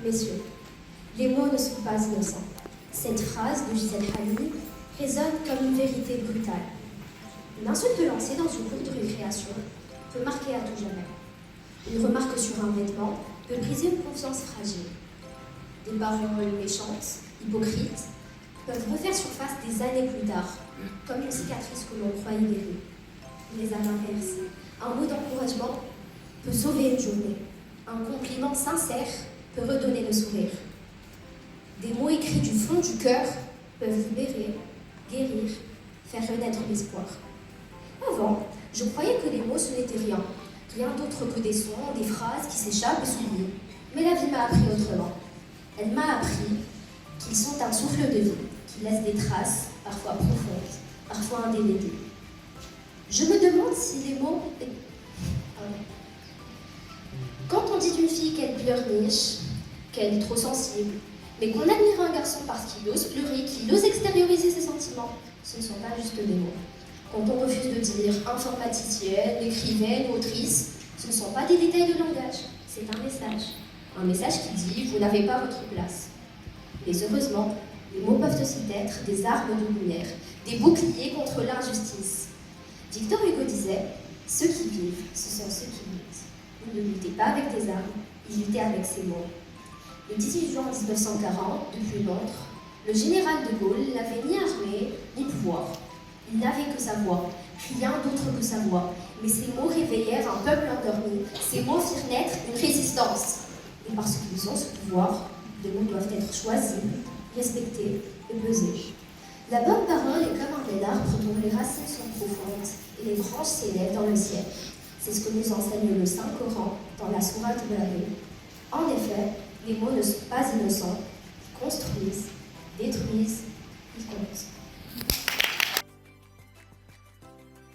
Messieurs, les mots ne sont pas innocents. Cette phrase de Gisèle Halimi résonne comme une vérité brutale. Une insulte lancée dans une cour de récréation peut marquer à tout jamais. Une remarque sur un vêtement peut briser une confiance fragile. Des paroles méchantes, hypocrites, peuvent refaire surface des années plus tard, comme une cicatrice que l'on croyait guérie. Mais à l'inverse, un mot d'encouragement peut sauver une journée. Un compliment sincère peut redonner le sourire. Des mots écrits du fond du cœur peuvent libérer, guérir, faire renaître l'espoir. Avant, je croyais que les mots ce n'était rien, rien d'autre que des sons, des phrases qui s'échappent et s'oublient. Mais la vie m'a appris autrement. Elle m'a appris qu'ils sont un souffle de vie, qui laisse des traces, parfois profondes, parfois indélébiles. Je me demande si les mots... Quand on dit d'une fille qu'elle pleurniche, qu'elle est trop sensible, mais qu'on admire un garçon parce qu'il ose pleurer, qu'il ose extérioriser ses sentiments, ce ne sont pas juste des mots. Quand on refuse de dire informaticienne, écrivaine, autrice, ce ne sont pas des détails de langage, c'est un message. Un message qui dit « vous n'avez pas votre place ». Mais heureusement, les mots peuvent aussi être des armes de lumière, des boucliers contre l'injustice. Victor Hugo disait « ceux qui vivent, ce sont ceux qui luttent ». Il ne luttait pas avec des armes, il luttait avec ses mots. Le 18 juin 1940, depuis Londres, le général de Gaulle n'avait ni armée, ni pouvoir. Il n'avait que sa voix, rien d'autre que sa voix. Mais ces mots réveillèrent un peuple endormi, ces mots firent naître une résistance. Et parce qu'ils ont ce pouvoir, les mots doivent être choisis, respectés et pesés. La bonne parole est comme un bel arbre dont les racines sont profondes et les branches s'élèvent dans le ciel. C'est ce que nous enseigne le Saint-Coran dans la sourate de la Bible. En effet, les mots ne sont pas innocents, ils construisent, détruisent, ils comptent.